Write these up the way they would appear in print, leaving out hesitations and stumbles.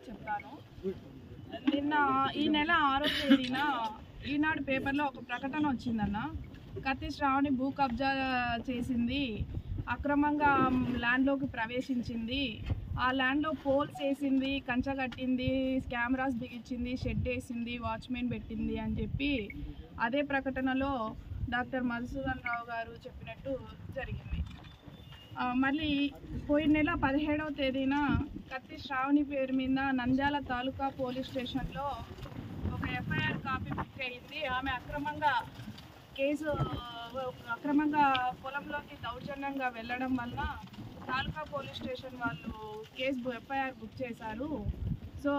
చెప్తాను. నిన్న ఈ నెల 6వ తేదీన ఈనాడు పేపర్లో ఒక ప్రకటన వచ్చిందన్న. కత్తి శ్రావణి భూ కబ్జా చేసింది, అక్రమంగా ల్యాండ్లోకి ప్రవేశించింది, ఆ ల్యాండ్లో పోల్స్ వేసింది, కంచె కట్టింది, కెమెరాస్ బిగించింది, షెడ్ వేసింది, వాచ్మెన్ పెట్టింది అని చెప్పి అదే ప్రకటనలో డాక్టర్ మధుసూదన్ రావు గారు చెప్పినట్టు జరిగింది. మళ్ళీ పోయిన నెల 17వ తేదీన కత్తి శ్రావణి పేరు మీద నంద్యాల తాలూకా పోలీస్ స్టేషన్లో ఒక ఎఫ్ఐఆర్ కాపీ బుక్ అయింది. ఆమె అక్రమంగా పొలంలోకి దౌర్జన్యంగా వెళ్ళడం వల్ల తాలూకా పోలీస్ స్టేషన్ వాళ్ళు ఎఫ్ఐఆర్ బుక్ చేశారు. సో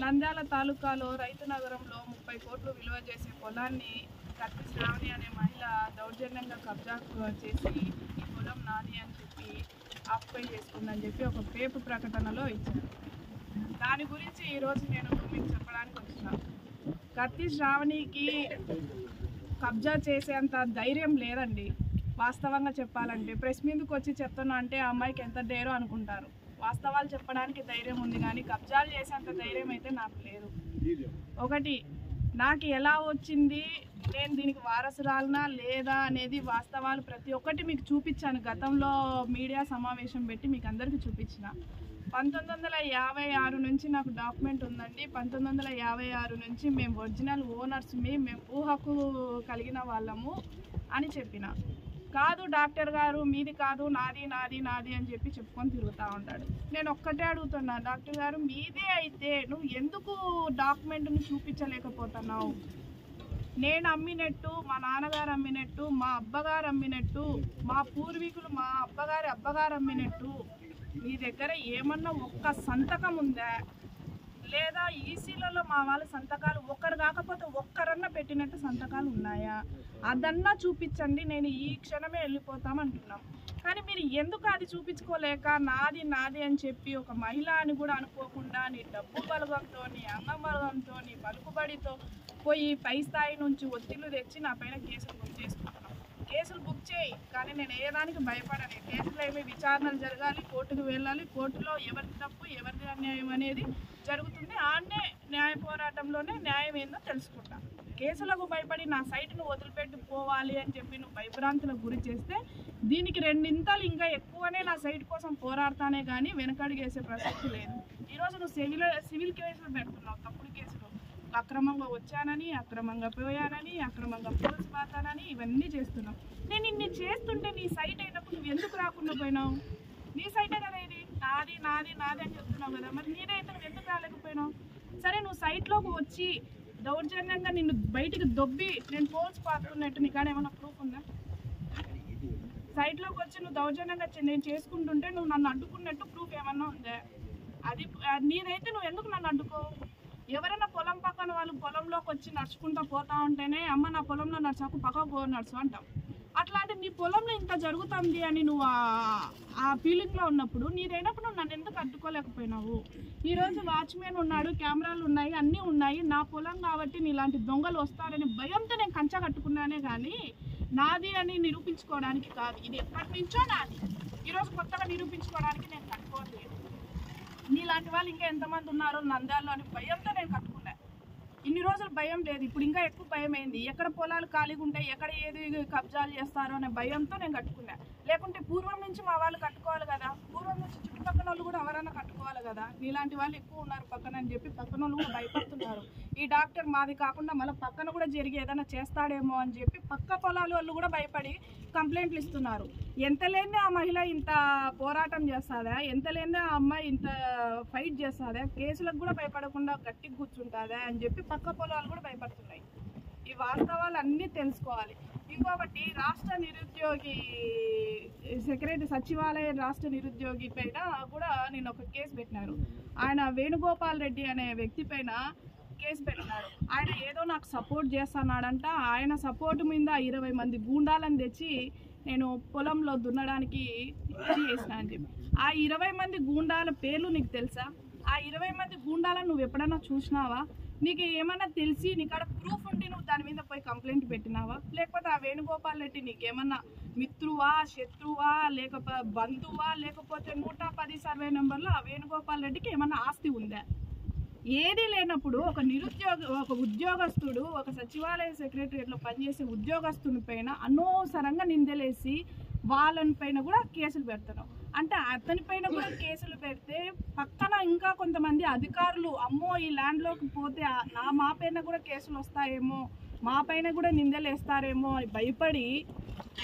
నంద్యాల తాలూకాలో రైతు నగరంలో 30 కోట్లు విలువ చేసే పొలాన్ని కత్తి శ్రావణి అనే మహిళ దౌర్జన్యంగా కబ్జా చేసి ఈ పొలం నాది అని చెప్పి ఆక్యుపై చేసుకుందని చెప్పి ఒక పేపర్ ప్రకటనలో ఇచ్చారు. దాని గురించి ఈరోజు నేను మీకు చెప్పడానికి వచ్చిన. కత్తి శ్రావణికి కబ్జా చేసేంత ధైర్యం లేదండి. వాస్తవంగా చెప్పాలంటే ప్రెస్ మీదకి వచ్చి చెప్తున్నా అంటే ఆ అమ్మాయికి ఎంత డేరో అనుకుంటారు. వాస్తవాలు చెప్పడానికి ధైర్యం ఉంది కానీ కబ్జాలు చేసేంత ధైర్యం అయితే నాకు లేదు. ఒకటి, నాకు ఎలా వచ్చింది, నేను దీనికి వారసురాలనా లేదా అనేది వాస్తవాలు ప్రతి ఒక్కటి మీకు చూపించాను. గతంలో మీడియా సమావేశం పెట్టి మీకు అందరికీ చూపించిన. 1956 నుంచి నాకు డాక్యుమెంట్ ఉందండి. 1956 నుంచి మేము ఒరిజినల్ ఓనర్స్, మేము భూ హక్కు కలిగిన వాళ్ళము అని చెప్పిన. కాదు డాక్టర్ గారు మీది కాదు, నాది నాది నాది అని చెప్పి చెప్పుకొని తిరుగుతూ ఉంటాడు. నేను ఒక్కటే అడుగుతున్నా, డాక్టర్ గారు మీదే అయితే నువ్వు ఎందుకు డాక్యుమెంట్ని చూపించలేకపోతున్నావు? నేను అమ్మినట్టు, మా నాన్నగారు అమ్మినట్టు, మా అబ్బగారు అమ్మినట్టు, మా పూర్వీకులు మా అబ్బగారు అమ్మినట్టు మీ దగ్గర ఏమన్నా ఒక్క సంతకం ఉందా? లేదా ఈసీలలో మా వాళ్ళ సంతకాలు ఒక్కరు కాకపోతే ఒక్కరన్నా పెట్టినట్టు సంతకాలు ఉన్నాయా? అదన్నా చూపించండి, నేను ఈ క్షణమే వెళ్ళిపోతామంటున్నాం. కానీ మీరు ఎందుకు అది చూపించుకోలేక నాది నాది అని చెప్పి ఒక మహిళ అని కూడా అనుకోకుండా నీ డబ్బు బలగంతో, నీ అంగం బలగంతో, నీ పలుకుబడితో పోయి పై స్థాయి నుంచి ఒత్తిళ్లు తెచ్చి నా పైన కేసులు బుక్ చేసుకుంటున్నాం. కేసులు బుక్ చేయి, కానీ నేను ఏదానికి భయపడను. కేసులో ఏమి విచారణలు జరగాలి, కోర్టుకు వెళ్ళాలి, కోర్టులో ఎవరిది తప్పు ఎవరిది అన్యాయం అనేది జరుగుతుంది. ఆడనే న్యాయ పోరాటంలోనే న్యాయం ఏందో తెలుసుకుంటా. కేసులకు భయపడి నా సైట్ను వదిలిపెట్టి పోవాలి అని చెప్పి నువ్వు భయభ్రాంతులకు గురి చేస్తే దీనికి 2 ఇంతలు ఇంకా ఎక్కువనే నా సైట్ కోసం పోరాడతానే కానీ వెనకడుగేసే ప్రసక్తి లేదు. ఈరోజు నువ్వు సివిల్ కేసులు పెడుతున్నావు, తప్పుడు కేసులు. అక్రమంగా వచ్చానని, అక్రమంగా పోయానని, అక్రమంగా పోల్స్ పాతానని ఇవన్నీ చేస్తున్నావు. నేను ఇన్ని చేస్తుంటే నీ సైట్ అయినప్పుడు నువ్వు ఎందుకు రాకుండా పోయినావు? నీ సైటే కదా ఇది, నాది నాది నాది అని చెప్తున్నావు కదా, మరి నీదే అయితే నువ్వు ఎందుకు రాలేకపోయినావు? సరే, నువ్వు సైట్లోకి వచ్చి దౌర్జన్యంగా నిన్ను బయటికి దొబ్బి నేను పోల్స్ పాతున్నట్టు నీకాడ ఏమన్నా ప్రూఫ్ ఉందా? సైట్లోకి వచ్చి నువ్వు దౌర్జన్యంగా నేను చేసుకుంటుంటే నువ్వు నన్ను అడ్డుకున్నట్టు ప్రూఫ్ ఏమన్నా ఉందా? అది నీదైతే నువ్వు ఎందుకు నన్ను అడ్డుకో? ఎవరైనా పొలం పక్కన వాళ్ళు పొలంలోకి వచ్చి నడుచుకుంటూ పోతా ఉంటేనే అమ్మ నా పొలంలో నడుచాకు పక్కకు నడుచు అంటాం. అట్లాంటి నీ పొలంలో ఇంత జరుగుతుంది అని నువ్వు ఆ ఫీలింగ్లో ఉన్నప్పుడు నీదైనప్పుడు నువ్వు నన్ను ఎందుకు అడ్డుకోలేకపోయినావు? ఈరోజు వాచ్మెన్ ఉన్నాడు, కెమెరాలు ఉన్నాయి, అన్నీ ఉన్నాయి. నా పొలం కాబట్టి నీలాంటి దొంగలు వస్తారని భయంతో నేను కంచె కట్టుకున్నానే కానీ నాది అని నిరూపించుకోవడానికి కాదు. ఇది ఎప్పటి నుంచో నాది, ఈరోజు కొత్తగా నిరూపించుకోవడానికి నేను కట్టుకోవట్లేదు. నీలాంటి వాళ్ళు ఇంకా ఎంతమంది ఉన్నారో నంద్యాలలో అని భయంతో నేను కట్టుకున్నాను. ఇన్ని రోజులు భయం లేదు, ఇప్పుడు ఇంకా ఎక్కువ భయం అయింది. ఎక్కడ పొలాలు ఖాళీగా ఉంటాయి, ఎక్కడ ఏది కబ్జాలు చేస్తారో అనే భయంతో నేను కట్టుకున్నాను. లేకుంటే పూర్వం నుంచి మా వాళ్ళు కట్టుకోవాలి కదా, పూర్వం నుంచి చుట్టుపక్కల వాళ్ళు కూడా ఎవరైనా కట్టుకోవాలి కదా. నీలాంటి వాళ్ళు ఎక్కువ ఉన్నారు పక్కన అని చెప్పి పక్కన వాళ్ళు కూడా భయపడుతున్నారు. ఈ డాక్టర్ మాది కాకుండా మళ్ళీ పక్కన కూడా జరిగి ఏదైనా చేస్తాడేమో అని చెప్పి పక్క పొలాల వాళ్ళు కూడా భయపడి కంప్లైంట్లు ఇస్తున్నారు. ఎంత లేని ఆ మహిళ ఇంత పోరాటం చేస్తుందా? ఎంత లేని ఆ అమ్మాయి ఇంత ఫైట్ చేస్తుందా? కేసులకు కూడా భయపడకుండా గట్టిగా కూర్చుంటుందా అని చెప్పి పక్క పొలాలు కూడా భయపడుతున్నాయి. ఈ వాస్తవాలు అన్నీ తెలుసుకోవాలి. ఇంకొకటి, రాష్ట్ర నిరుద్యోగి సెక్రటరీ సచివాలయ రాష్ట్ర నిరుద్యోగి పైన కూడా నేను ఒక కేసు పెట్టినారు. ఆయన వేణుగోపాల్ రెడ్డి అనే వ్యక్తి పైన కేసు పెట్టినారు. ఆయన ఏదో నాకు సపోర్ట్ చేస్తున్నాడంట. ఆయన సపోర్ట్ మీద 20 మంది గూండాలను తెచ్చి నేను పొలంలో దున్నడానికి చేసిన అని చెప్పి. ఆ 20 మంది గూండాల పేర్లు నీకు తెలుసా? ఆ 20 మంది గూండాలను నువ్వు ఎప్పుడైనా చూసినావా? నీకు ఏమైనా తెలిసి నీకాడ ప్రూఫ్ ఉండి నువ్వు దాని మీద పోయి కంప్లైంట్ పెట్టినావా? లేకపోతే ఆ వేణుగోపాల్ రెడ్డి నీకేమన్నా మిత్రువా, శత్రువా, లేకపోతే బంధువా, లేకపోతే 110 సర్వే నెంబర్లో ఆ వేణుగోపాల్ రెడ్డికి ఏమన్నా ఆస్తి ఉందా? ఏది లేనప్పుడు ఒక ఉద్యోగస్తుడు ఒక సచివాలయ సెక్రటరియట్లో పనిచేసే ఉద్యోగస్తుని పైన అనవసరంగా నిందలేసి వాళ్ళని పైన కూడా కేసులు పెడతారు. అంటే అతని పైన కూడా కేసులు పెడితే పక్కన ఇంకా కొంతమంది అధికారులు అమ్మో ఈ ల్యాండ్లోకి పోతే మా పైన కూడా కేసులు వస్తాయేమో, మా పైన కూడా నిందలు వేస్తారేమో అని భయపడి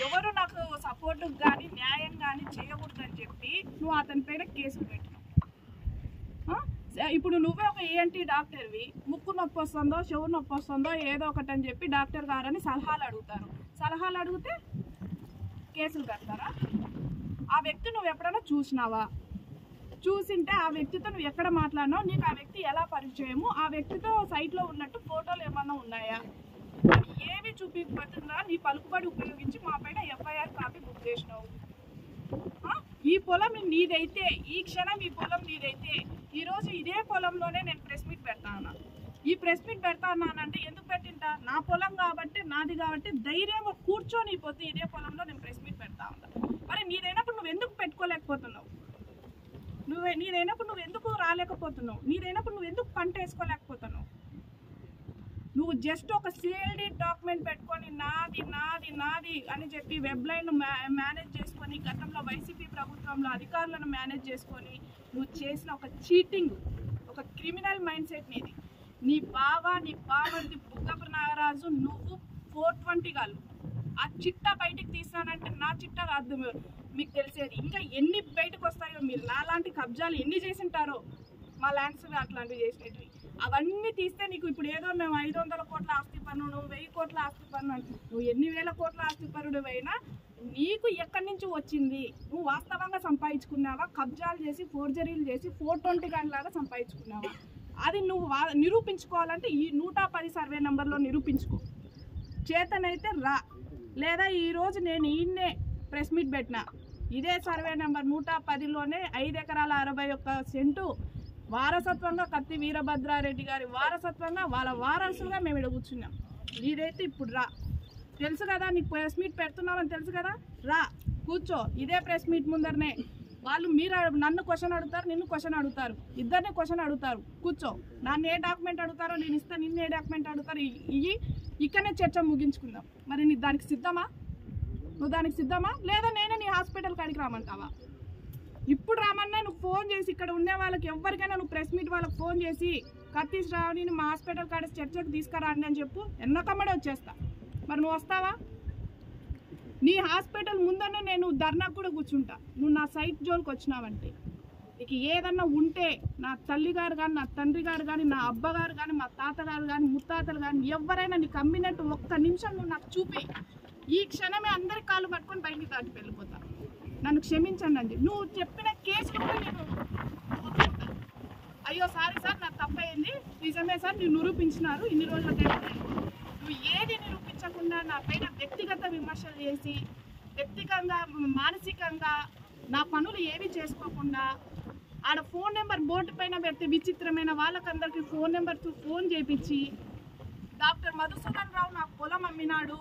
ఎవరు నాకు సపోర్ట్ కానీ న్యాయం కానీ చేయకూడదని చెప్పి నువ్వు అతని పైన కేసులు పెట్టినావు. ఇప్పుడు నువ్వే ఒక ENT డాక్టర్వి, ముక్కు నొప్పి వస్తుందో చెవు నొప్పి వస్తుందో ఏదో ఒకటి అని చెప్పి డాక్టర్ గారని సలహాలు అడుగుతారు. సలహాలు అడిగితే కేసులు పెడతారా? ఆ వ్యక్తి నువ్వు ఎప్పుడైనా చూసినావా? చూసింటే ఆ వ్యక్తితో నువ్వు ఎక్కడ మాట్లాడినావు, నీకు ఆ వ్యక్తి ఎలా పరిచయము, ఆ వ్యక్తితో సైట్లో ఉన్నట్టు ఫోటోలు ఏమన్నా ఉన్నాయా? ఏవి చూపించబోతుందా నీ పలుకుబడి ఉపయోగించి మా పైన FIR కాపీ బుక్ చేసినావు. ఈ పొలం నీదైతే, ఈ క్షణం ఈ పొలం నీదైతే, ఈరోజు ఇదే పొలంలోనే నేను ప్రెస్ మీట్ పెడతాను. ఈ ప్రెస్ మీట్ పెడతానంటే ఎందుకు పెట్టింటా? నా పొలం కాబట్టి, నాది కాబట్టి ధైర్యంగా కూర్చొని పోతే ఇదే పొలంలో నేను ప్రెస్ మీట్ పెడతా ఉంటా. మరి నీదైనప్పుడు నువ్వు ఎందుకు పెట్టుకోలేకపోతున్నావు? నీదైనప్పుడు నువ్వు ఎందుకు రాలేకపోతున్నావు? నీదైనప్పుడు నువ్వు ఎందుకు పంట వేసుకోలేకపోతున్నావు? నువ్వు జస్ట్ ఒక CLD డాక్యుమెంట్ పెట్టుకొని నాది నాది నాది అని చెప్పి వెబ్లైన్ మేనేజ్ చేసుకొని గతంలో వైసీపీ ప్రభుత్వంలో అధికారులను మేనేజ్ చేసుకొని నువ్వు చేసిన ఒక చీటింగ్, ఒక క్రిమినల్ మైండ్ సెట్ నీది. నీ బావది బుగ్గపు నాగరాజు, నువ్వు 420 గాళ్ళు ఆ చిట్టా బయటికి తీసానంటే నా చిట్టా కాదు మీకు తెలిసేది. ఇంకా ఎన్ని బయటకు వస్తాయో, మీరు నాలాంటి కబ్జాలు ఎన్ని చేసింటారో, మా ల్యాండ్స్ అట్లాంటివి చేసినవి అవన్నీ తీస్తే నీకు ఇప్పుడు ఏదో మేము 500 కోట్ల ఆస్తి పన్ను, నువ్వు 1000 కోట్ల ఆస్తి పన్ను అంటే నువ్వు ఎన్ని వేల కోట్ల ఆస్తి పన్నుడు అయినా నీకు ఎక్కడి నుంచి వచ్చింది? నువ్వు వాస్తవంగా సంపాదించుకున్నావా? కబ్జాలు చేసి ఫోర్జరీలు చేసి 420 గంటలాగా సంపాదించుకున్నావా? అది నువ్వు నిరూపించుకోవాలంటే ఈ 110 సర్వే నెంబర్లో నిరూపించుకో. చేతనైతే రా, లేదా ఈరోజు నేను ఈయన్నే ప్రెస్ మీట్ పెట్టినా ఇదే సర్వే నెంబర్ 110లోనే 5 ఎకరాల 61 సెంటు వారసత్వంగా కత్తి వీరభద్రారెడ్డి గారి వారసత్వంగా వాళ్ళ వారసులుగా మేము ఇక్కడ కూర్చున్నాం. ఇదైతే ఇప్పుడు రా, తెలుసు కదా నీకు ప్రెస్ మీట్ పెడుతున్నామని తెలుసు కదా, రా కూర్చో. ఇదే ప్రెస్ మీట్ ముందరనే మీరు నన్ను క్వశ్చన్ అడుగుతారు, నిన్ను క్వశ్చన్ అడుగుతారు, ఇద్దరిని క్వశ్చన్ అడుగుతారు. కూర్చో, నన్ను ఏ డాక్యుమెంట్ అడుగుతారో నేను ఇస్తాను, నిన్ను ఏ డాక్యుమెంట్ అడుగుతారు, ఇక్కడనే చర్చ ముగించుకుందాం. మరి నీ దానికి సిద్ధమా? నువ్వు దానికి సిద్ధమా? లేదా నేనే నీ హాస్పిటల్ కాడికి రామంటావా? ఇప్పుడు రామన్నా నువ్వు ఫోన్ చేసి ఇక్కడ ఉండే వాళ్ళకి ఎవరికైనా నువ్వు ప్రెస్ మీట్ వాళ్ళకి ఫోన్ చేసి కత్తి శ్రావణిని మా హాస్పిటల్ కాడ చర్చకు తీసుకురాండి అని చెప్పు, ఎన్నకమ్మడే వచ్చేస్తా. మరి నువ్వు వస్తావా? నీ హాస్పిటల్ ముందరనే నేను ధర్నా కూడా కూర్చుంటా. నువ్వు నా సైట్ జోన్కి వచ్చినావంటే నీకు ఏదన్నా ఉంటే నా తల్లి గారు కానీ, నా తండ్రి గారు కానీ, నా అబ్బగారు కానీ, మా తాతగారు కానీ, ముత్తాతలు కానీ ఎవరైనా నీకు అమ్మినట్టు ఒక్క నిమిషం నువ్వు నాకు చూపి, ఈ క్షణమే అందరి కాళ్ళు పట్టుకొని బయటికి దాటి వెళ్ళిపోతా. నన్ను క్షమించండి అండి. నువ్వు చెప్పిన కేసులు కూడా నేను అయ్యో సారీ సార్ నాకు తప్పయింది, నిజమే సార్ మీరు నిరూపించినారు ఇన్ని రోజుల నువ్వు ఏది నిరూపించకుండా నా పైన వ్యక్తిగత విమర్శలు చేసి వ్యక్తిగతంగా మానసికంగా నా పనులు ఏవి చేసుకోకుండా ఆడ ఫోన్ నెంబర్ బోర్డు పైన పెడితే విచిత్రమైన వాళ్ళకందరికీ ఫోన్ నెంబర్తో ఫోన్ చేయించి డాక్టర్ మధుసూదన్ రావు నాకు పొలం అమ్మినాడు,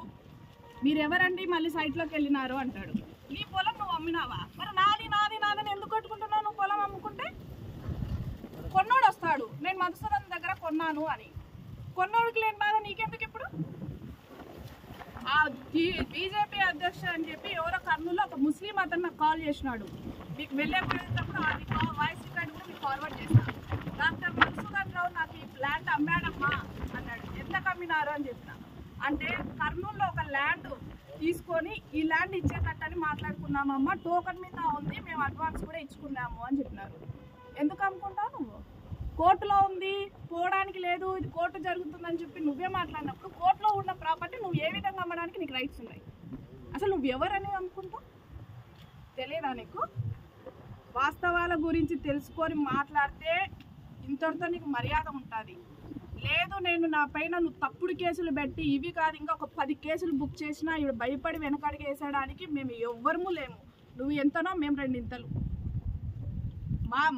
మీరెవరండి మళ్ళీ సైట్లోకి వెళ్ళినారు అంటాడు. నీ పొలం నువ్వు అమ్మినావా? మరి నాది నాది నాదని ఎందుకు కొట్టుకుంటున్నావు? నువ్వు పొలం అమ్ముకుంటే కొన్నోడు వస్తాడు, నేను మధుసూదన్ దగ్గర కొన్నాను అని. కొన్నోడికి లేని బాధ నీకెందుకు? ఇప్పుడు ఆ బీజేపీ అధ్యక్షుడు అని చెప్పి ఎవరో కర్నూలులో ఒక ముస్లిం అతను నాకు కాల్ చేసినాడు. మీకు వెళ్ళేటప్పుడు అది వాయిస్ రికార్డు కూడా మీకు ఫార్వర్డ్ చేస్తాను. డాక్టర్ మధుసూదన్ రావు నాకు ఈ ల్యాండ్ అమ్మాడమ్మా అన్నాడు. ఎంత అమ్మినారు అని చెప్పిన. అంటే కర్నూలులో ఒక ల్యాండ్ తీసుకొని ఈ ల్యాండ్ ఇచ్చేటట్టని మాట్లాడుకున్నామమ్మా, టోకన్ మీద ఉంది, మేము అడ్వాన్స్ కూడా ఇచ్చుకున్నాము అని చెప్పినారు. ఎందుకు అమ్ముకుంటావు నువ్వు? కోర్టులో ఉంది, పోవడానికి లేదు, ఇది కోర్టు జరుగుతుందని చెప్పి నువ్వే మాట్లాడినప్పుడు కోర్టులో ఉన్న ప్రాపర్టీ నువ్వు ఏ విధంగా అమ్మడానికి నీకు రైట్స్ ఉన్నాయి? అసలు నువ్వు ఎవరని అనుకుంటావు? తెలియదా నీకు? వాస్తవాల గురించి తెలుసుకొని మాట్లాడితే ఇంతటితో నీకు మర్యాద ఉంటుంది. లేదు నేను నా పైన నువ్వు తప్పుడు కేసులు పెట్టి ఇవి కాదు ఇంకా ఒక 10 కేసులు బుక్ చేసినా ఇప్పుడు భయపడి వెనకడికి వేసడానికి మేము ఎవ్వరము లేము. నువ్వు ఎంతనో మేము రెండింతలు.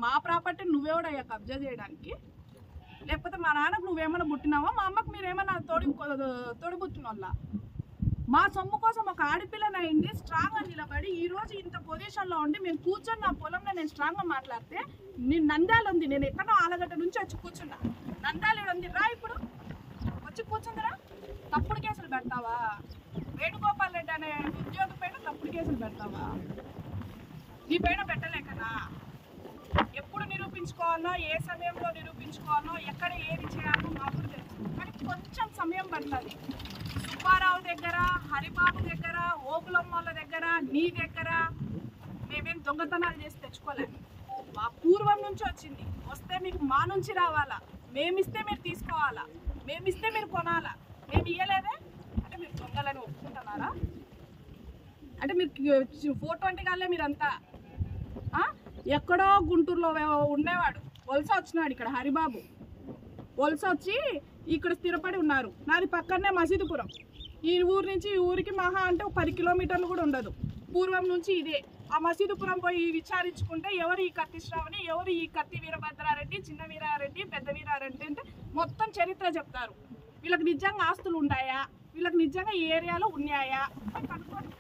మా ప్రాపర్టీ నువ్వెవడయ్యా కబ్జా చేయడానికి? లేకపోతే మా నాన్నకు నువ్వేమన్నా పుట్టినావా? మా అమ్మకు మీరేమన్నా తోడుబుట్టిన వాళ్ళ? మా సొమ్ము కోసం ఒక ఆడపిల్లనైంది స్ట్రాంగ్గా నిలబడి ఈ రోజు ఇంత పొజిషన్లో ఉండి మేము కూర్చొని నా పొలంలో నేను స్ట్రాంగ్గా మాట్లాడితే నేను నంద్యాల ఉంది, నేను ఎక్కడో ఆలగడ్డ నుంచి వచ్చి కూర్చున్నా, నంద్యాల ఉంది రా ఇప్పుడు వచ్చి కూర్చుందిరా, తప్పుడు కేసులు పెడతావా? వేణుగోపాల్ రెడ్డి అనే ఉద్యోగి పైన తప్పుడు కేసులు పెడతావా? నీ పైన పెట్టలేకనా? ఎప్పుడు నిరూపించుకోవాలో, ఏ సమయంలో నిరూపించుకోవాలో, ఎక్కడ ఏది చేయాలో మాకు తెలుసు. కానీ కొంచెం సమయం పడుతుంది. సుబ్బారావు దగ్గర, హరిబాబు దగ్గర, ఓకులమ్మల దగ్గర, నీ దగ్గర మేమేం దొంగతనాలు చేసి తెచ్చుకోలేము. మా పూర్వం నుంచి వచ్చింది. వస్తే మీకు మా నుంచి రావాలా, మేమిస్తే మీరు తీసుకోవాలా, మేమిస్తే మీరు కొనాలా. మేము ఇయ్యలేదే అంటే మీరు దొంగలని ఒప్పుకుంటున్నారా? అంటే మీరు 420 కాలే మీరంతా. ఎక్కడో గుంటూరులో ఉండేవాడు, వలస వచ్చినాడు ఇక్కడ హరిబాబు, వలస వచ్చి ఇక్కడ స్థిరపడి ఉన్నారు. నాది పక్కనే మసీదుపురం. ఈ ఊరు నుంచి ఈ ఊరికి మహా అంటే 10 కిలోమీటర్లు కూడా ఉండదు. పూర్వం నుంచి ఇదే. ఆ మసీదుపురం పోయి విచారించుకుంటే ఎవరు ఈ కత్తి శ్రావణి, ఎవరు ఈ కత్తి వీరభద్రారెడ్డి, చిన్న వీరారెడ్డి, పెద్ద వీరారెడ్డి అంటే మొత్తం చరిత్ర చెప్తారు. వీళ్ళకి నిజంగా ఆస్తులు ఉన్నాయా, వీళ్ళకి నిజంగా ఈ ఏరియాలో ఉన్నాయా కనుక్కోండి.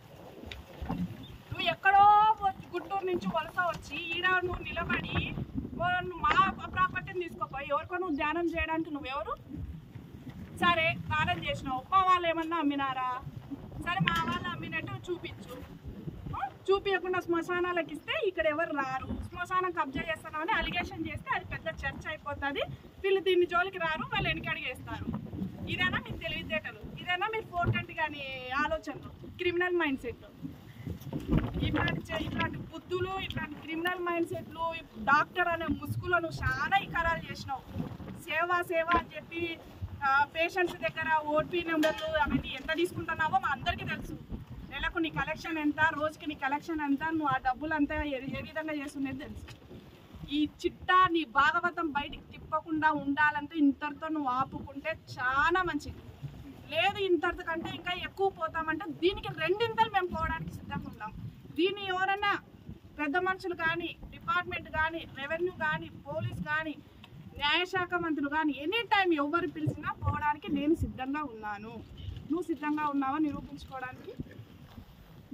నువ్వు ఎక్కడో గుంటూరు నుంచి వలస వచ్చి ఈడ నువ్వు నిలబడి మా ప్రాపర్టీని తీసుకోపోయి ఎవరికో నువ్వు ధ్యానం చేయడానికి నువ్వెవరు? సరే దానం చేసినావు, మా వాళ్ళు ఏమన్నా అమ్మినారా? సరే మా వాళ్ళు అమ్మినట్టు చూపించు. చూపించకుండా శ్మశానాలకు ఇస్తే ఇక్కడ ఎవరు రారు, శ్మశానం కబ్జా చేస్తున్నామని అలిగేషన్ చేస్తే అది పెద్ద చర్చ అయిపోతుంది. వీళ్ళు దీన్ని జోలికి రారు, వాళ్ళు వెనకడిగేస్తారు. ఇదేనా మీకు తెలివితేటలు? ఇదేనా మీరు 420 కానీ ఆలోచనలు? Criminal mind set. ఇట్లాంటి బుద్ధులు, ఇట్లాంటి క్రిమినల్ మైండ్ సెట్లు డాక్టర్ అనే ముసుగులను చాలా ఇకరాలు చేసినావు. సేవ అని చెప్పి పేషెంట్స్ దగ్గర ఓపీ నెంబర్లు అవన్నీ ఎంత తీసుకుంటున్నావో మా అందరికీ తెలుసు. నెలకు నీ కలెక్షన్ ఎంత, రోజుకి నీ కలెక్షన్ ఎంత, నువ్వు ఆ డబ్బులు అంతా ఏ విధంగా చేస్తున్నది తెలుసు. ఈ చిట్టా నీ భాగవతం బయటికి తిప్పకుండా ఉండాలంటే ఇంతటితో నువ్వు ఆపుకుంటే చాలా మంచిది. లేదు ఇంతటి కంటే ఇంకా ఎక్కువ పోతామంటే దీనికి 2 మేము పోవడానికి సిద్ధంగా ఉన్నాం. దీన్ని ఎవరన్నా పెద్ద మనుషులు కానీ, డిపార్ట్మెంట్ కానీ, రెవెన్యూ కానీ, పోలీస్ కానీ, న్యాయశాఖ మంత్రులు కానీ ఎనీ టైం ఎవరు పిలిచినా పోవడానికి నేను సిద్ధంగా ఉన్నాను. నువ్వు సిద్ధంగా ఉన్నావా నిరూపించుకోవడానికి?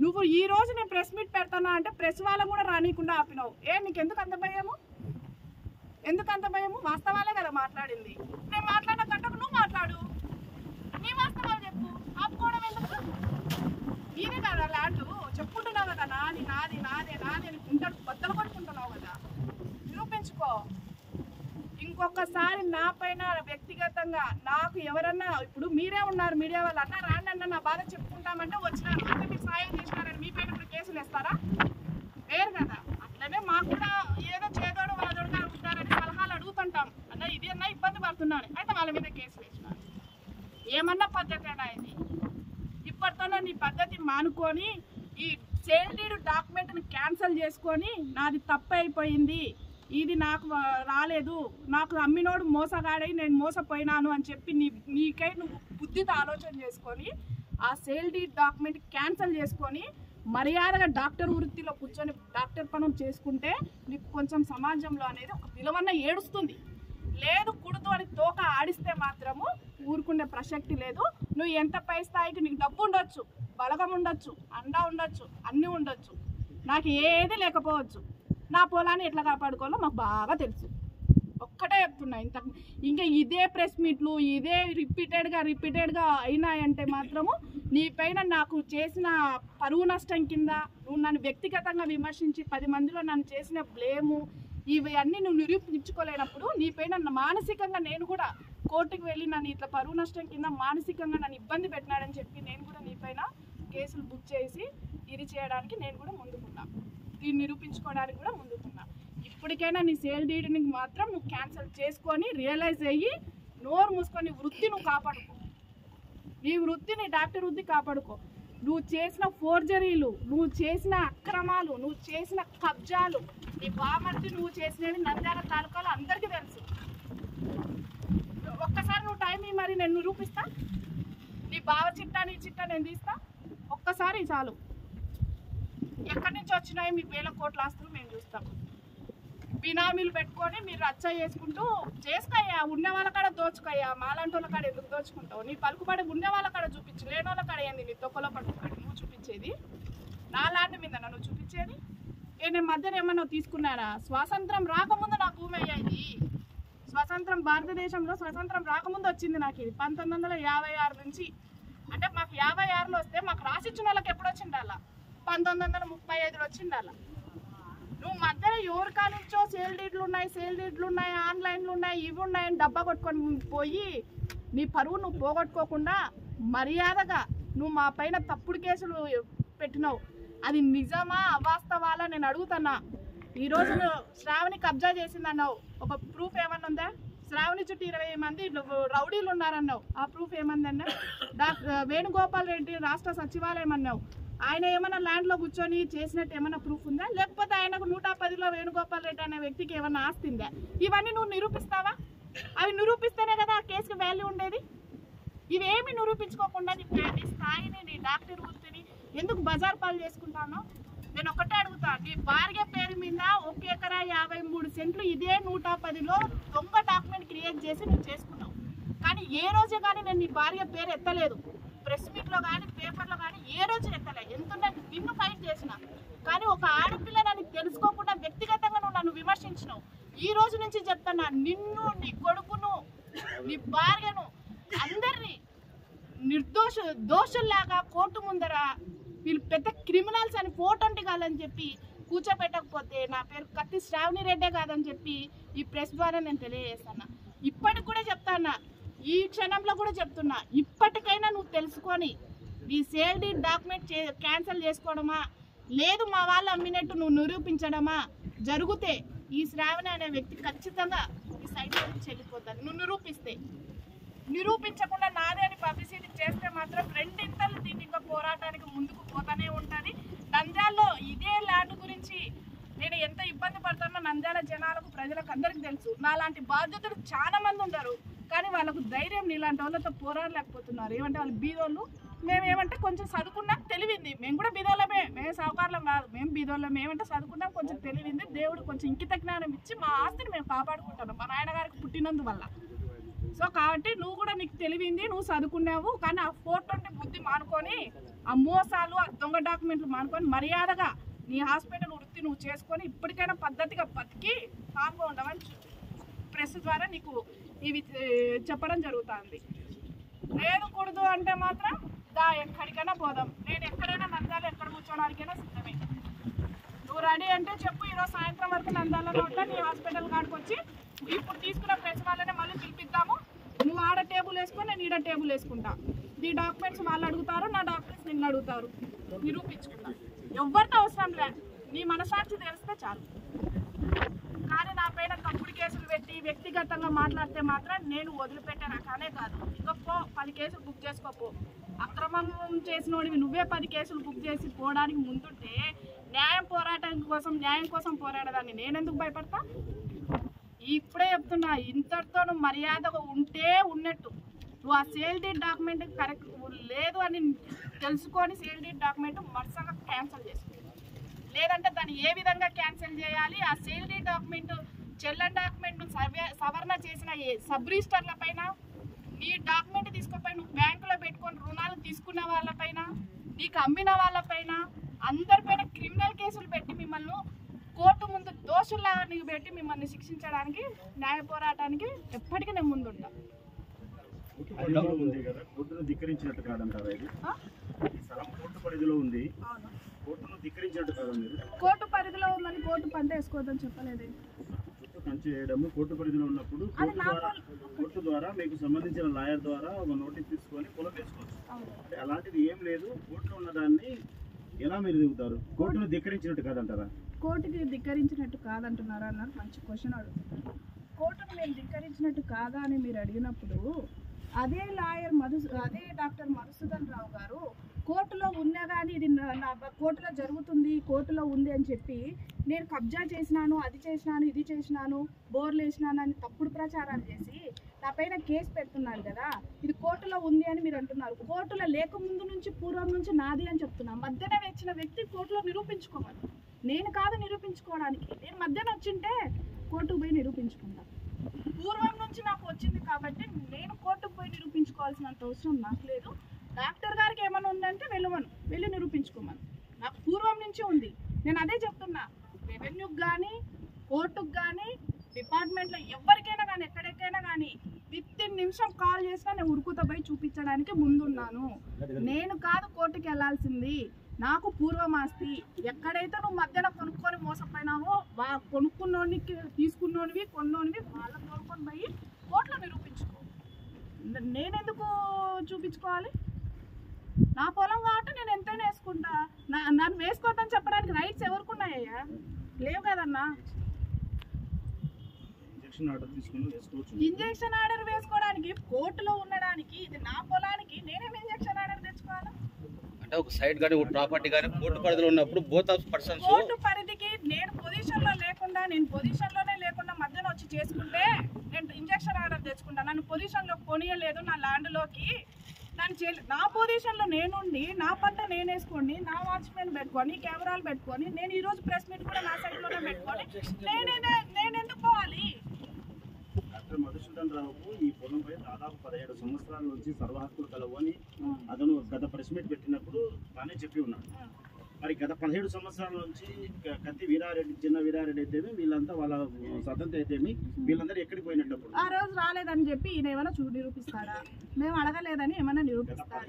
నువ్వు ఈ రోజు నేను ప్రెస్ మీట్ పెడతానా అంటే ప్రెస్ వాళ్ళని కూడా రానియకుండా ఆపినావు. నీకు ఎందుకు అంత భయము? ఎందుకంత భయము? వాస్తవాలే కదా మాట్లాడింది. నేను మాట్లాడిన గంటకు నువ్వు మాట్లాడు, నీ వాస్తవాలు చెప్పు. ఆపుకోవడం ఎందుకు? నీదే కదా ల్యాండ్, చెప్పుకుంటున్నావు కదా నాది నాదే అని కుంటాడు బద్దలు కొట్టుకుంటున్నావు కదా, నిరూపించుకో. ఇంకొకసారి నా పైన వ్యక్తిగతంగా నాకు ఎవరన్నా, ఇప్పుడు మీరే ఉన్నారు మీడియా వాళ్ళు, అన్న రాండి అన్న నా బాధ చెప్పుకుంటామంటే వచ్చినారు, అంటే మీరు సాయం చేసినారని మీ పైన ఇప్పుడు కేసులు వేస్తారా? వేరు కదా. అట్లనే మాకు కూడా ఏదో చేదోడు వాదోడుగా ఉంటారని సలహాలు అడుగుతుంటాం. అన్న ఇది అన్నా ఇబ్బంది పడుతున్నాను అయితే వాళ్ళ మీద కేసులు వేసినారు. ఏమన్నా పద్ధతేనా ఇది? ఇప్పటితోనే నీ పద్ధతి మానుకొని ఈ సేల్ డీడ్ డాక్యుమెంట్ని క్యాన్సిల్ చేసుకొని నాది తప్పు అయిపోయింది, ఇది నాకు రాలేదు, నాకు అమ్మినోడు మోసగాడై నేను మోసపోయినాను అని చెప్పి నీకై నువ్వు బుద్ధితో ఆలోచన చేసుకొని ఆ సేల్ డీడ్ డాక్యుమెంట్ క్యాన్సిల్ చేసుకొని మర్యాదగా డాక్టర్ వృత్తిలో కూర్చొని డాక్టర్ పనులు చేసుకుంటే నీకు కొంచెం సమాజంలో అనేది ఒక విలువన్న ఏడుస్తుంది. లేదు కుడుతూ అని తోక ఆడిస్తే మాత్రము ఊరుకునే ప్రసక్తి లేదు. నువ్వు ఎంత పై స్థాయికి నీకు డబ్బు ఉండొచ్చు, బలగం ఉండొచ్చు, అండా ఉండొచ్చు, అన్నీ ఉండొచ్చు, నాకు ఏది లేకపోవచ్చు. నా పొలాన్ని ఎట్లా కాపాడుకోవాలో మాకు బాగా తెలుసు. ఒక్కటే చెప్తున్నా. ఇంకా ఇదే ప్రెస్ మీట్లు ఇదే రిపీటెడ్గా అయినాయంటే మాత్రము నీ పైన నాకు చేసిన పరువు నష్టం కింద నువ్వు నన్ను వ్యక్తిగతంగా విమర్శించి 10 మందిలో నన్ను చేసిన బ్లేము ఇవన్నీ నువ్వు నిరూపించుకోలేనప్పుడు నీ పైన మానసికంగా నేను కూడా కోర్టుకు వెళ్ళి నన్ను ఇట్లా పరువు నష్టం కింద మానసికంగా నన్ను ఇబ్బంది పెట్టినాడని చెప్పి నేను కూడా నీ పైన కేసులు బుక్ చేసి ఇది చేయడానికి నేను కూడా ముందుకున్నా, దీన్ని నిరూపించుకోవడానికి కూడా ముందుకున్నా. ఇప్పటికైనా నీ సేల్ డీడ్ని మాత్రం నువ్వు క్యాన్సిల్ చేసుకొని రియలైజ్ అయ్యి నోరు మూసుకొని వృత్తి నువ్వు కాపాడుకో, నీ వృత్తి నీ డాక్టర్ వృత్తి కాపాడుకో. నువ్వు చేసిన ఫోర్జరీలు, నువ్వు చేసిన అక్రమాలు, నువ్వు చేసిన కబ్జాలు, నీ బామర్తి నువ్వు చేసినవి నంద్యాల తాలూకాలో అందరికీ తెలుసు. ఒక్కసారి నువ్వు టైం మరి నేను నిరూపిస్తా, నీ బావ చిట్టా నీ చిట్టా నేను తీస్తా. ఒక్కసారి చాలు. ఎక్కడి నుంచి వచ్చినాయి మీ వేల కోట్ల ఆస్తులు మేము చూస్తాం. బినామీలు పెట్టుకొని మీరు రచ్చ చేసుకుంటూ చేసుకోయ్యా, ఉన్న వాళ్ళ కాడ దోచుకోయ్యా, మాలాంటి వాళ్ళ కాడ ఎందుకు దోచుకుంటావు? నీ పలుకుబడి ఉన్న వాళ్ళ కాడ చూపించు, లేని వాళ్ళ కాడ ఏంది నీ తొక్కలో పట్టుబడి నువ్వు చూపించేది? నా ల్యాండ్ మీద నువ్వు చూపించేది? నేను మధ్యన ఏమన్నా తీసుకున్నారా? స్వాతంత్రం రాకముందు నా భూమి అయ్యేది. స్వతంత్రం భారతదేశంలో స్వతంత్రం రాకముందు వచ్చింది నాకు ఇది 1956 నుంచి. అంటే మాకు 56లో వస్తే మాకు రాసిచ్చిన వాళ్ళకి ఎప్పుడు వచ్చిండాలా? 1935లో వచ్చిండాలా. నువ్వు మధ్యలో ఎవరి కానించో సేల్ డీడ్లు ఉన్నాయి, ఆన్లైన్లు ఉన్నాయి, ఇవి ఉన్నాయని డబ్బా కొట్టుకొని పోయి నీ పరువు నువ్వు పోగొట్టుకోకుండా మర్యాదగా నువ్వు మా పైన తప్పుడు కేసులు పెట్టినావు. అది నిజమా అవాస్తవాలా నేను అడుగుతున్నా. ఈరోజు శ్రావణి కబ్జా చేసిందన్నావు, ఒక ప్రూఫ్ ఏమన్నా ఉందా? శ్రావణి చుట్టూ 20 మంది రౌడీలు ఉన్నారన్నావు, ఆ ప్రూఫ్ ఏమందన్నా? వేణుగోపాల్ రెడ్డి రాష్ట్ర సచివాలయం అన్నావు, ఆయన ఏమైనా ల్యాండ్లో కూర్చొని చేసినట్టు ఏమైనా ప్రూఫ్ ఉందా? లేకపోతే ఆయనకు 110లో వేణుగోపాల్ రెడ్డి అనే వ్యక్తికి ఏమైనా ఆస్తి ఉందా? ఇవన్నీ నువ్వు నిరూపిస్తావా? అవి నిరూపిస్తేనే కదా ఆ కేసుకి వాల్యూ ఉండేది. ఇవేమి నిరూపించుకోకుండా నీ స్థాయిని, నీ డాక్టర్ వృత్తిని ఎందుకు బజార్ పాలు చేసుకుంటానో నేను ఒకటే అడుగుతా. నీ భార్య పేరు మీద 1 ఎకరా 53 సెంట్లు ఇదే 110లో దొంగ డాక్యుమెంట్ క్రియేట్ చేసి నువ్వు చేసుకున్నావు. కానీ ఏ రోజే కానీ నేను నీ భార్య పేరు ఎత్తలేదు, ప్రెస్ మీట్లో కానీ పేపర్లో కానీ ఏ రోజు ఎత్తలే. ఎందుకంటే నిన్ను ఫైట్ చేసిన, కానీ ఒక ఆడపిల్ల నన్ను తెలుసుకోకుండా వ్యక్తిగతంగా నువ్వు నన్ను విమర్శించినావు. ఈ రోజు నుంచి చెప్తున్నా, నిన్ను, నీ కొడుకును, నీ భార్యను, అందరినీ దోషుల్లాగా కోర్టు ముందర వీళ్ళు పెద్ద క్రిమినల్స్ అని ఫోటోంటి కాదని చెప్పి కూర్చోబెట్టకపోతే నా పేరు కత్తి శ్రావణి రెడ్డే కాదని చెప్పి ఈ ప్రెస్ ద్వారా నేను తెలియజేస్తున్నా. ఇప్పటికి కూడా చెప్తానా, ఈ క్షణంలో కూడా చెప్తున్నా, ఇప్పటికైనా నువ్వు తెలుసుకొని ఈ సేల్ డీడ్ డాక్యుమెంట్ క్యాన్సిల్ చేసుకోవడమా, లేదు మా వాళ్ళు అమ్మినట్టు నువ్వు నిరూపించడమా జరిగితే ఈ శ్రావణి అనే వ్యక్తి ఖచ్చితంగా ఈ సైట్ నుంచి వెళ్ళిపోతాను. నువ్వు నిరూపించకుండా నాదే అని పబ్లిసిటీ చేస్తే మాత్రం రెండింతలు దీన్ని ఇంకా పోరాటానికి ముందుకు పోతానే ఉంటుంది. నంద్యాలలో ఇదే ల్యాండ్ గురించి నేను ఎంత ఇబ్బంది పడుతున్నా నంద్యాల జనాలకు, ప్రజలకు అందరికీ తెలుసు. నాలాంటి బాధ్యతలు చాలా మంది ఉంటారు, కానీ వాళ్ళకు ధైర్యం నీలాంటి వాళ్ళతో పోరాడలేకపోతున్నారు. ఏమంటే వాళ్ళు బీదోళ్ళు, మేమేమంటే కొంచెం చదువుకున్నాం, తెలివింది. మేము కూడా బీదోళ్ళమే, మేము సౌకర్యం కాదు, మేము బీదోళ్ళం. ఏమంటే చదువుకున్నాం, కొంచెం తెలివింది. దేవుడు కొంచెం ఇంకిత జ్ఞానం ఇచ్చి మా ఆస్తిని మేము కాపాడుకుంటాం మా నాయనగారికి పుట్టినందువల్ల. సో కాబట్టి నువ్వు కూడా నీకు తెలివింది, నువ్వు చదువుకున్నావు, కానీ ఆ ఫోటోని బుద్ధి మానుకొని, ఆ మోసాలు, ఆ దొంగ డాక్యుమెంట్లు మానుకొని మర్యాదగా నీ హాస్పిటల్ వృత్తి నువ్వు చేసుకొని ఇప్పటికైనా పద్ధతిగా బతికి కామ్గా ఉండవని ప్రెస్ ద్వారా నీకు ఇవి చెప్పడం జరుగుతుంది. లేదు కూడదు అంటే మాత్రం ఎక్కడికైనా పోదాం. నేను ఎక్కడైనా నంద్యాల ఎక్కడ కూర్చోడానికైనా సిద్ధమే. నువ్వు రెడీ అంటే చెప్పు, ఈరోజు సాయంత్రం వరకు నంద్యాలలో ఉంటా. నీ హాస్పిటల్ కాడికి వచ్చి ఇప్పుడు తీసుకున్న ప్రెస్ వాళ్ళనే మళ్ళీ పిలిపిద్దాము. నువ్వు ఆడ టేబుల్ వేసుకొని నేను ఈడ టేబుల్ వేసుకుంటా. నీ డాక్యుమెంట్స్ వాళ్ళు అడుగుతారు, నా డాక్యుమెంట్స్ నిన్ను అడుగుతారు, నిరూపించుకుంటా. ఎవరితో అవసరం లే, నీ మనసాక్షి తెలిస్తే చాలు. కానీ నా పైన తప్పుడు కేసులు పెట్టి వ్యక్తిగతంగా మాట్లాడితే మాత్రం నేను వదిలిపెట్టే రకానే కాదు. ఇంకా 10 కేసులు బుక్ చేసుకోపో. అక్రమం చేసినోడివి నువ్వే 10 కేసులు బుక్ చేసి పోవడానికి ముందుంటే న్యాయం కోసం పోరాడదాన్ని నేనెందుకు భయపడతా? ఇప్పుడే చెప్తున్నా, ఇంతటితో నువ్వు మర్యాదగా ఉంటే ఉన్నట్టు. నువ్వు ఆ సేల్ డీడ్ డాక్యుమెంట్ కరెక్ట్ లేదు అని తెలుసుకొని సేల్ డీడ్ డాక్యుమెంట్ మరుసగా క్యాన్సిల్ చేసుకో. లేదంటే దాన్ని ఏ విధంగా క్యాన్సిల్ చేయాలి, ఆ సేల్ డీడ్ డాక్యుమెంట్ చెల్లెన్ డాక్యుమెంట్ సవరణ చేసిన సబ్ రిజిస్టర్ల పైన, నీ డాక్యుమెంట్ తీసుకుపోయి నువ్వు బ్యాంకులో పెట్టుకొని రుణాలు తీసుకున్న వాళ్ళపైన, నీకు అమ్మిన వాళ్ళపైన, అందరిపైన క్రిమినల్ కేసులు పెట్టి మిమ్మల్ని కోర్టు ముందు దోషుల్లాగా నీకు పెట్టి మిమ్మల్ని శిక్షించడానికి, న్యాయ పోరాటానికి ఎప్పటికీ నేను ముందుంటా. కోర్టును ధిక్కరించినట్టు కాదంటారా? ఇది కోర్టు పరిధిలో ఉంది, కోర్టును ధిక్కరించినట్టు కాదండి. కోర్టు పరిధిలో ఉందని కోర్టు పంట వేసుకోవద్దని చెప్పలేదు. చుట్టూ కంచె వేయడము కోర్టు పరిధిలో ఉన్నప్పుడు కోర్టు ద్వారా మీకు సంబంధించిన లాయర్ ద్వారా ఒక నోటీస్ తీసుకొని పొలం వేసుకోవచ్చు. అంటే అలాంటిది ఏం లేదు. కోర్టులో ఉన్నదాన్ని ఎలా మీరు దిగుతారు? కోర్టును ధిక్కరించినట్టు కాదంటారా? కోర్టుకి ధిక్కరించినట్టు కాదంటున్నారా అన్నారు. మంచి క్వశ్చన్ అడుగుతున్నారు. కోర్టును మేము ధిక్కరించినట్టు కాదా అని మీరు అడిగినప్పుడు అదే అదే డాక్టర్ మధుసూదన్ రావు గారు కోర్టులో ఉన్నా కానీ ఇది నా కోర్టులో జరుగుతుంది, కోర్టులో ఉంది అని చెప్పి నేను కబ్జా చేసినాను, అది చేసినాను, ఇది చేసినాను, బోర్లు వేసినాను అని తప్పుడు ప్రచారాలు చేసి నా పైన కేసు పెడుతున్నారు కదా. ఇది కోర్టులో ఉంది అని మీరు అంటున్నారు. కోర్టులో లేకముందు నుంచి పూర్వం నుంచి నాది అని చెప్తున్నా. మధ్యన వచ్చిన వ్యక్తి కోర్టులో నిరూపించుకోవాలి. నేను కాదు నిరూపించుకోవడానికి. నేను మధ్యన వచ్చింటే కోర్టుకు పోయి నిరూపించుకుంటా. పూర్వం నుంచి నాకు నిరూపించుకోవాల్సినంత అవసరం నాకు లేదు. డాక్టర్ గారికి ఏమైనా ఉందంటే వెళ్ళి నిరూపించుకోమను. నాకు పూర్వం నుంచి ఉంది. నేను అదే చెప్తున్నా, రెవెన్యూకి కానీ కోర్టుకు కానీ డిపార్ట్మెంట్లో ఎవరికైనా కానీ ఎక్కడికైనా కానీ వితిన్ నిమిషం కాల్ చేసినా నేను ఉరుకుతో పోయి చూపించడానికి ముందున్నాను. నేను కాదు కోర్టుకి వెళ్ళాల్సింది, నాకు పూర్వం ఆస్తి. ఎక్కడైతే నువ్వు మధ్యలో కొనుక్కొని మోసపోయినావో కొనుక్కున్నోనికి తీసుకున్నోనివి కొన్నోనివి వాళ్ళని కొనుక్కొని పోయి కోర్టులో నిరూపించుకో. నేనెందుకు చూపించుకోవాలి? నా పొలం కాబట్టి నేను ఎంతైనా వేసుకుంటా. నన్ను వేసుకోవద్దని చెప్పడానికి రైట్స్ ఎవరుకున్నాయ్యా? లేవు కదన్నా. ఇంజెక్షన్ ఆర్డర్ వేసుకోవడానికి కోర్టులో ఉండడానికి ఇది నా పొలానికి నేనేం ఇంజెక్షన్ ఆర్డర్ తెచ్చుకోవాలి? అంటే ఒక సైడ్ గాని ఒక ప్రాపర్టీ గాని కోర్టు పరిధిలో ఉన్నప్పుడు బోత్ ఆఫ్ పర్సన్స్ కోర్టు పరిధికి నేను పొజిషన్లోనే లేకుండా మధ్యలో వచ్చి చేసుకుంటే నేను ఇంజెక్షన్ ఆర్డర్ తెచ్చుకుంటా. నన్ను పొజిషన్లో కొనియలేదు నా ల్యాండ్లోకి. నా పొజిషన్లో నేనుండి నా పంట నేను వేసుకోండి, నా వాచ్మెన్ పెట్టుకొని కెమెరాలు పెట్టుకొని నేను ఈరోజు ప్రెస్ మీట్ కూడా నా సైడ్లోనే పెట్టుకొని నేను ఎందుకు పోవాలి? డాక్టర్ మధుసూదన్ రావుకు ఈ పొలంపై దాదాపు 17 సంవత్సరాల నుంచి సర్వ హక్కులు కలవు అని అతను గత ప్రెస్ మీట్ పెట్టినప్పుడు తానే చెప్పి ఉన్నాడు. మరి గత 17 సంవత్సరాల నుంచి కత్తి వీరారెడ్డి, చిన్న వీరారెడ్డి అయితే వీళ్ళంతా వాళ్ళ సతంత అయితే వీళ్ళందరూ ఎక్కడికి పోయినప్పుడు ఆ రోజు రాలేదని చెప్పి ఈయన ఏమైనా నిరూపిస్తాడా? మేము అడగలేదని ఏమైనా నిరూపిస్తాడా?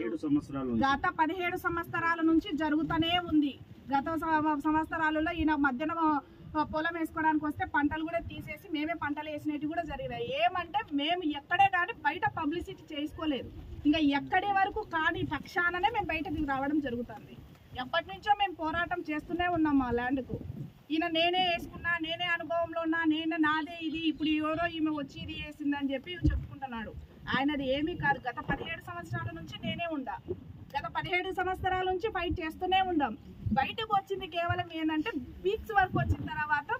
గత 17 సంవత్సరాల నుంచి జరుగుతూనే ఉంది. గత సంవత్సరాలలో ఈయన మధ్యన పొలం వేసుకోవడానికి వస్తే పంటలు కూడా తీసేసి మేమే పంటలు వేసినవి కూడా జరిగినాయి. ఏమంటే మేము ఎక్కడే కానీ బయట పబ్లిసిటీ చేసుకోలేదు. ఇంకా ఎక్కడి వరకు కానీ పక్షాననే మేము బయటకు రావడం జరుగుతుంది. ఎప్పటి నుంచో మేము పోరాటం చేస్తూనే ఉన్నాం మా ల్యాండ్కు. ఈయన నేనే వేసుకున్నా, నేనే అనుభవంలో ఉన్నా, నాదే ఇది, ఇప్పుడు ఎవరో ఈమె వచ్చి ఇది వేసిందని చెప్పి చెప్పుకుంటున్నాడు. ఆయనది ఏమీ కాదు. గత 17 సంవత్సరాల నుంచి నేనే ఉండా. గత 17 సంవత్సరాల నుంచి ఫైట్ చేస్తూనే ఉండాం. బయటకు వచ్చింది కేవలం ఏంటంటే వీక్స్ వరకు వచ్చిన తర్వాత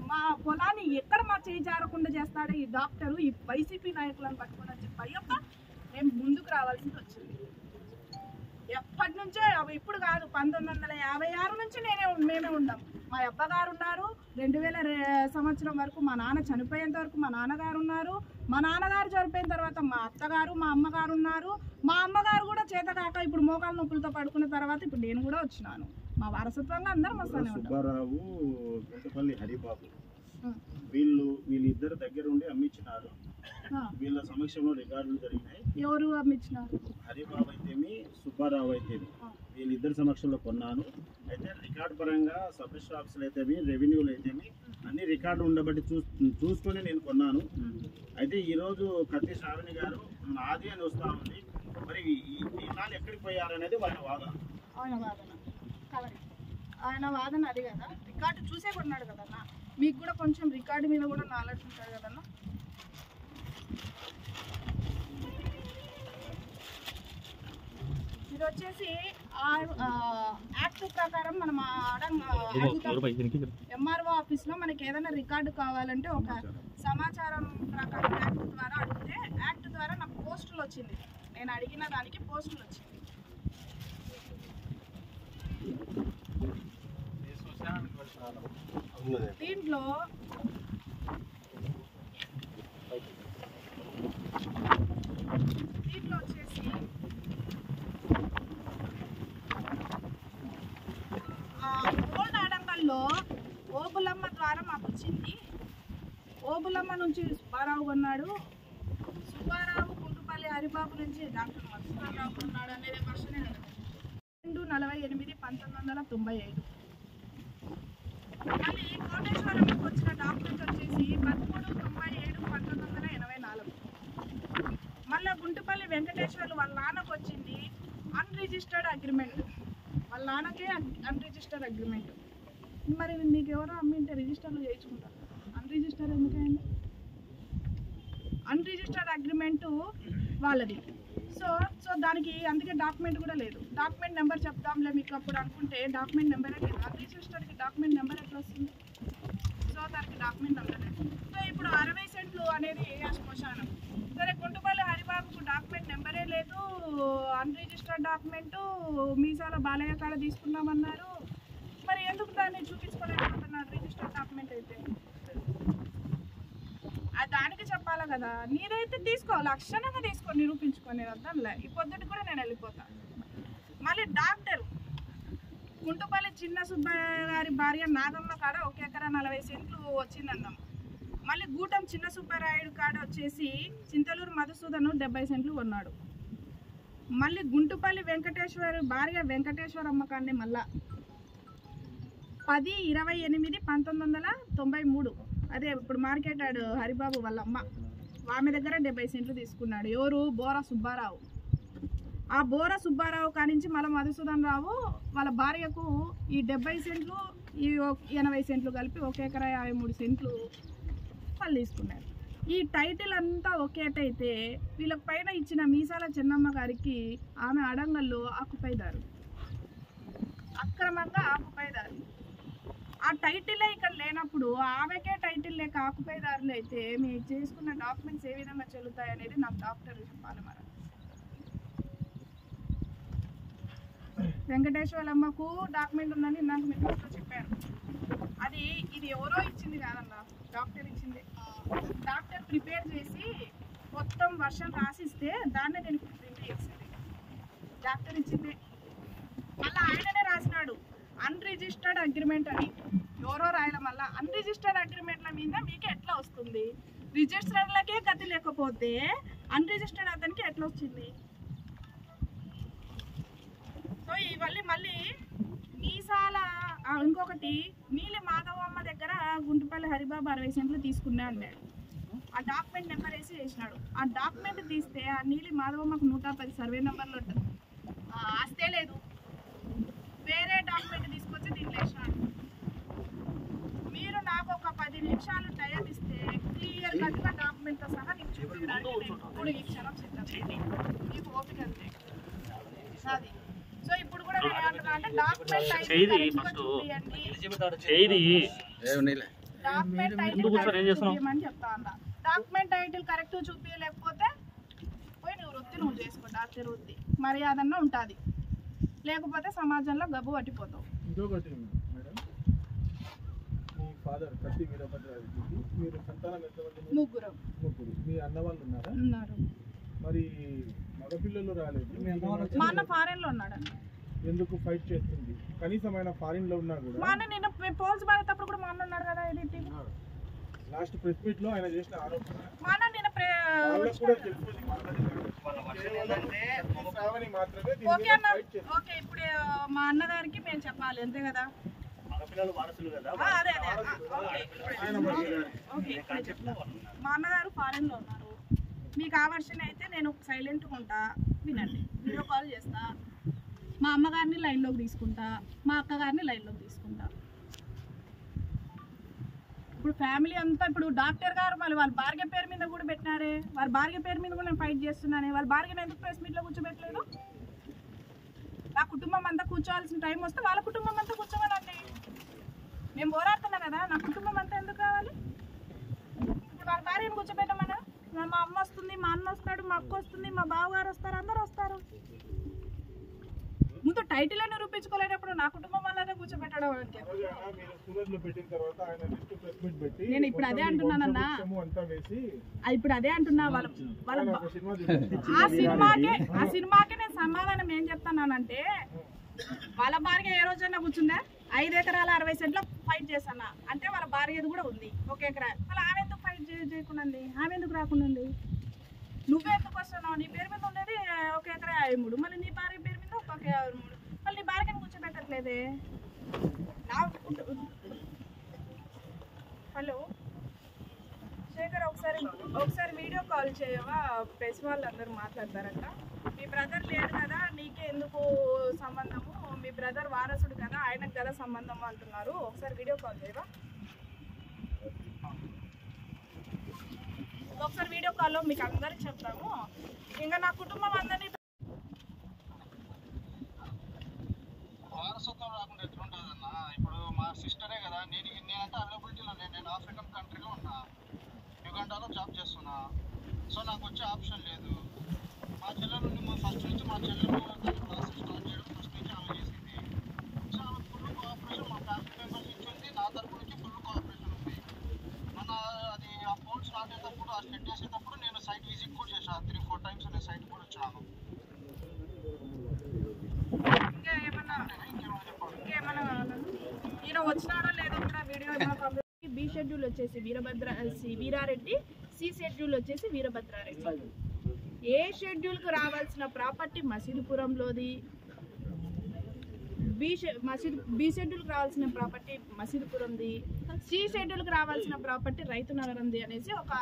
మా పొలాన్ని ఎక్కడ మా చేయి జారకుండా చేస్తాడో ఈ డాక్టరు, ఈ వైసీపీ నాయకులను పట్టుకుని చెప్పి భయప్ప మేము ముందుకు రావాల్సింది వచ్చింది. ఎప్పటి నుంచో, ఇప్పుడు కాదు, 1956 నుంచి మేమే ఉన్నాం. మా అబ్బగారు ఉన్నారు. 2000 సంవత్సరం వరకు మా నాన్న చనిపోయేంత వరకు మా నాన్నగారు ఉన్నారు. మా నాన్నగారు చనిపోయిన తర్వాత మా అత్తగారు, మా అమ్మగారు ఉన్నారు. మా అమ్మగారు కూడా చేత కాక ఇప్పుడు మోకాలు నొప్పులతో పడుకున్న తర్వాత ఇప్పుడు నేను కూడా వచ్చినాను. మా వారసత్వంగా అందరం వస్తానే ఉంటాం. సుబ్బారావు, గుంటపల్లి హరిబాబు వీళ్ళిద్దరు దగ్గర ఉండి అమ్మించినారు. వీళ్ళ సమక్షంలో రికార్డులు జరిగినాయి. ఎవరు అమ్మించినారు? హరిబాబు అయితేమి, సుబ్బారావు అయితేమి వీళ్ళిద్దరు సమక్షంలో కొన్నాను. అయితే రికార్డు పరంగా సబ్ రిజిస్టర్ ఆఫీసులు అయితేమి, రెవెన్యూలు అయితేమి అన్ని రికార్డులు ఉండబట్టి చూసుకొని నేను కొన్నాను. అయితే ఈరోజు కత్తి శ్రావణి గారు నాది అని వస్తూ ఉంది. మరి ఈ నాలు ఎక్కడికి పోయారనేది వాళ్ళ వాదన. ఆయన వాదన అది కదా. రికార్డు చూసే కొన్నాడు కదన్నా. మీకు కూడా కొంచెం రికార్డు మీద కూడా నాలెడ్జ్ ఉంటుంది కదన్నా. ఇది వచ్చేసి యాక్ట్ ప్రకారం మనం ఎంఆర్ఓ ఆఫీస్లో మనకి ఏదైనా రికార్డు కావాలంటే ఒక సమాచారం ప్రకారం యాక్ట్ ద్వారా అడిగితే యాక్ట్ ద్వారా నాకు పోస్టులు వచ్చింది. నేను అడిగిన దానికి పోస్టులు వచ్చింది. దీంట్లో వచ్చేసి ఓల్డ్ ఆడంగల్లో ఓబులమ్మ ద్వారా మాకు వచ్చింది. ఓబులమ్మ నుంచి సుబ్బారావు కొన్నాడు. సుబ్బారావు గుంటుపల్లి హరిబాబు నుంచి డాక్టర్ మధుసూదన్ రావు కొన్నాడు అనేది వర్షనే 2/48/1995. మళ్ళీ కోటేశ్వరంకి వచ్చిన డాక్యుమెంట్ వచ్చేసి 13/97/1984. మళ్ళీ గుంటుపల్లి వెంకటేశ్వర్లు వాళ్ళ నాన్నకు వచ్చింది అన్రిజిస్టర్డ్ అగ్రిమెంట్. వాళ్ళ నాన్నకే అన్రిజిస్టర్డ్ అగ్రిమెంట్. మరి మీకు ఎవరో అమ్మింటే రిజిస్టర్లు చేయించుకుంటారు. అన్రిజిస్టర్డ్ ఎందుకైంది? అన్రిజిస్టర్డ్ అగ్రిమెంటు వాళ్ళది. సో దానికి అందుకే డాక్యుమెంట్ కూడా లేదు. డాక్యుమెంట్ నెంబర్ చెప్తాంలే మీకు అప్పుడు అనుకుంటే డాక్యుమెంట్ నెంబరే లేదు. అన్రిజిస్టర్డ్కి డాక్యుమెంట్ నెంబర్ ఎట్లా వస్తుంది? సో దానికి డాక్యుమెంట్ నెంబర్ లేదు. సో ఇప్పుడు 60 సెంట్లు అనేది శ్మశానం. సరే, గుంటుపల్లి హరిబాబుకు డాక్యుమెంట్ నెంబరే లేదు, అన్రిజిస్టర్డ్ డాక్యుమెంటు మీసాల బాలయ్య కాడ తీసుకున్నామన్నారు. మరి ఎందుకు దాన్ని చూపించుకోలేకపోతున్నారు రిజిస్టర్డ్ డాక్యుమెంట్ అయితే? దానికి చెప్పాలి కదా. నీదైతే తీసుకో, లక్షణంగా తీసుకో, నిరూపించుకో. నేను వద్దాంలే, ఈ పొద్దుటి కూడా నేను వెళ్ళిపోతాను. మళ్ళీ డాక్టర్ కుంటుపల్లి చిన్న సుబ్బయ్య గారి భార్య నాగమ్మ కాడ 1 ఎకరా 40 సెంట్లు వచ్చిందన్నాం. మళ్ళీ గూటం చిన్న సుబ్బరాయుడు కాడ వచ్చేసి చింతలూరు మధుసూదను 70 సెంట్లు కొన్నాడు. మళ్ళీ గుంటుపల్లి వెంకటేశ్వర భార్య వెంకటేశ్వరమ్మ కాడనే మళ్ళా 10/28/1993 అదే ఇప్పుడు మార్కెట్ ఆడు హరిబాబు వాళ్ళ అమ్మ ఆమె దగ్గర 70 సెంట్లు తీసుకున్నాడు. ఎవరు? బోరా సుబ్బారావు. ఆ బోరా సుబ్బారావు కానించి మళ్ళీ మధుసూదన్ రావు వాళ్ళ భార్యకు ఈ 70 సెంట్లు ఈ 80 సెంట్లు కలిపి 1 ఎకరా 53 సెంట్లు వాళ్ళు తీసుకున్నారు. ఈ టైటిల్ అంతా ఒకేటైతే వీళ్ళకి పైన ఇచ్చిన మీసాల చెన్నమ్మ గారికి ఆమె అడంగల్లో ఆకుపైదారు, అక్రమంగా ఆకుపైదారు. ఆ టైటిలే ఇక్కడ లేనప్పుడు ఆమెకే టైటిల్ లేక ఆకుపైదారులు అయితే మీరు చేసుకున్న డాక్యుమెంట్స్ ఏ విధంగా చెల్లుతాయి అనేది నాకు డాక్టర్ చెప్పాలి. మరి వెంకటేశ్వరమ్మకు డాక్యుమెంట్ ఉందని నాకు మీరు ఫస్ట్ చెప్పారు. ఇది ఎవరో ఇచ్చింది కాదన్న, డాక్టర్ ఇచ్చింది. డాక్టర్ ప్రిపేర్ చేసి మొత్తం వర్షం రాసిస్తే దాన్నే నేను ప్రింట్ చేసింది. డాక్టర్ ఇచ్చింది. మళ్ళీ ఆయననే రాసినాడు అన్రిజిస్టర్డ్ అగ్రిమెంట్ అని. ఎవరో రాయల మళ్ళీ అన్రిజిస్టర్డ్ అగ్రిమెంట్ల మీద మీకు ఎట్లా వస్తుంది? రిజిస్టర్లకే గతి లేకపోతే అన్రిజిస్టర్డ్ అతనికి ఎట్లా వచ్చింది? సో ఇవన్నీ మళ్ళీ మీసాల ఇంకొకటి నీలి మాధవమ్మ దగ్గర గుంటుపల్లి హరిబాబు 60 సెంట్లు తీసుకున్నా అన్నాడు. ఆ డాక్యుమెంట్ నెంబర్ వేసి చేసినాడు. ఆ డాక్యుమెంట్ తీస్తే ఆ నీలి మాధవమ్మకు 110 సర్వే నెంబర్లు ఉంటుంది. ఆస్తే లేదు, వేరే డాక్యుమెంట్ తీసుకొచ్చి దీంట్లో వేసినాడు. మీరు నాకు ఒక 10 నిమిషాలు టైం ఇస్తే క్లియర్ కట్గా డాక్యుమెంట్తో సహా నీకు చూపించడానికి ఇప్పుడు ఈ క్షణం సిద్ధం. నీకు ఓపిక అంతే అది. సో ఇప్పుడు కూడా నేను ఏమంటున్నా అంటే డాక్యుమెంట్ చూపించమని చెప్తా అన్నా. డాక్యుమెంట్ టైటిల్ కరెక్ట్ చూపించలేకపోతే పోయి నువ్వు వృత్తి నువ్వు చేసుకో, డాక్టర్ వృత్తి మర్యాదన్నా ఉంటుంది, లేకపోతే సమాజంలో గబ్బు పట్టిపోతావు. ఇంకొకటి మేడం, మీ ఫాదర్ కత్తి వీరభద్రారెడ్డికి మీరు సంతానం ఎంతమంది? ముగ్గురు. మీ అన్న వాళ్ళు ఉన్నారా? ఉన్నారు. మరి మగపిల్లలు రాలేదు. మా అన్న ఫారెన్ లో ఉన్నాడు. ఎందుకు ఫైట్ చేస్తుంది? కనీసం ఆయన ఫారిన్ లో ఉన్నా కూడా. మా అన్న నిన్న పోల్స్ పడేటప్పుడు కూడా మా అన్న ఉన్నాడు కదా. ఇది లాస్ట్ ప్రెస్ మీట్ లో ఆయన చేసిన ఆరోపణ మా అన్న నిన్న ఓకే. ఇప్పుడు మా అన్నగారికి మేము చెప్పాలి అంతే కదా. అదే మా అన్నగారు ఫారెన్ లో ఉన్నారు. మీకు ఆ వర్షన్ అయితే నేను సైలెంట్గా ఉంటా, వినండి. వీడియో కాల్ చేస్తా, మా అమ్మగారిని లైన్లోకి తీసుకుంటా, మా అక్కగారిని లైన్లోకి తీసుకుంటా. ఇప్పుడు ఫ్యామిలీ అంతా ఇప్పుడు డాక్టర్ గారు మళ్ళీ వాళ్ళ భార్య పేరు మీద కూడా పెట్టినారే. వాళ్ళ భార్య పేరు మీద కూడా నేను ఫైట్ చేస్తున్నానే. వాళ్ళ భార్యను ఎందుకు ప్రెస్ మీట్లో కూర్చోబెట్టలేదు? నా కుటుంబం అంతా కూర్చోవాల్సిన టైం వస్తే వాళ్ళ కుటుంబం అంతా కూర్చోవాలండి. నేను పోరాడుతున్నా కదా, నా కుటుంబం అంతా ఎందుకు కావాలి? ఇప్పుడు వాళ్ళ భార్యను కూర్చోబెట్టమన్నా, మా అమ్మ వస్తుంది, మా అన్న వస్తాడు, మా అక్క వస్తుంది, మా బావగారు వస్తారు, అందరూ వస్తారు. ముందు టైటిల్ అని నిరూపించుకోలేనప్పుడు నా కుటుంబం వల్లనే కూర్చోబెట్టడం అంటే నేను ఇప్పుడు అదే అంటున్నానన్నా. ఇప్పుడు అదే అంటున్నా. ఆ సినిమాకి నేను సమాధానం ఏం చెప్తానంటే, వాళ్ళ భార్య ఏ రోజైనా కూర్చుందా? 5 ఎకరాల 60 సెంట్లో ఫైట్ చేస్తానా అంటే వాళ్ళ భార్యది కూడా ఉంది 1 ఎకరా. మళ్ళీ ఆమె ఎందుకు ఫైట్ చేయకుండా ఉంది? ఆమె ఎందుకు రాకుండా ఉంది? నువ్వే ఎందుకు వస్తున్నావు? నీ పేరు మీద ఉండేది 1 ఎకరా 53, మళ్ళీ నీ భార్య పేరు మీద 1 ఎకరా 53, మళ్ళీ నీ భార్యని కూర్చోబెట్టట్లేదే. హలో శేఖర్, ఒకసారి వీడియో కాల్ చేయవా? ప్రెస్ వాళ్ళు అందరూ మాట్లాడతారంట. మీ బ్రదర్ లేడు కదా, నీకే ఎందుకు సంబంధము? మీ బ్రదర్ వారసుడు కదా, ఆయనకు కదా సంబంధము అంటున్నారు. ఒకసారి వీడియో కాల్ చేయవా? ఒకసారి వీడియో కాల్లో మీకు అందరికి చెప్తాము. ఇంకా నా కుటుంబం అందరినీ వారసత్వం రాకుండా ఎట్లుంటుందన్న? ఇప్పుడు మా సిస్టరే కదా. నేనంటే అవైలబిలిటీలో నేను ఆఫ్రికన్ కంట్రీలో ఉన్నా, యుగండాలో జాబ్ చేస్తున్నా. సో నాకు వచ్చే ఆప్షన్ లేదు. మా చెల్లెలు ఫస్ట్ నుంచి మా చెల్లెలు క్లాసెస్ స్టార్ట్ చేయడం ఫస్ట్ నుంచి ఆమె చేసింది. సో ఆమె ఫుల్ కోఆపరేషన్ మా ఫ్యామిలీ మెంబర్స్ నుంచి ఉంది, నా తరపు నుంచి ఫుల్ కోఆపరేషన్ ఉంది. మన అది ఆ పోల్స్ స్టార్ట్ అయ్యేటప్పుడు ఆ షెడ్ చేసేటప్పుడు నేను సైట్ విజిట్ కూడా చేశాను. 3-4 టైమ్స్ నేను సైట్ కూడా వచ్చాను. ఇంకా ఏమన్నా ఈయన వచ్చినాడో లేదో కూడా వీడియో బి షెడ్యూల్ వచ్చేసి వీరారెడ్డి, సి షెడ్యూల్ వచ్చేసి వీరభద్రారెడ్డి. ఏ షెడ్యూల్కి రావాల్సిన ప్రాపర్టీ మసీదుపురంలోది, బి షెడ్యూల్కి రావాల్సిన ప్రాపర్టీ మసీదుపురంది, సి షెడ్యూల్కి రావాల్సిన ప్రాపర్టీ రైతు నగరంది అనేసి ఒక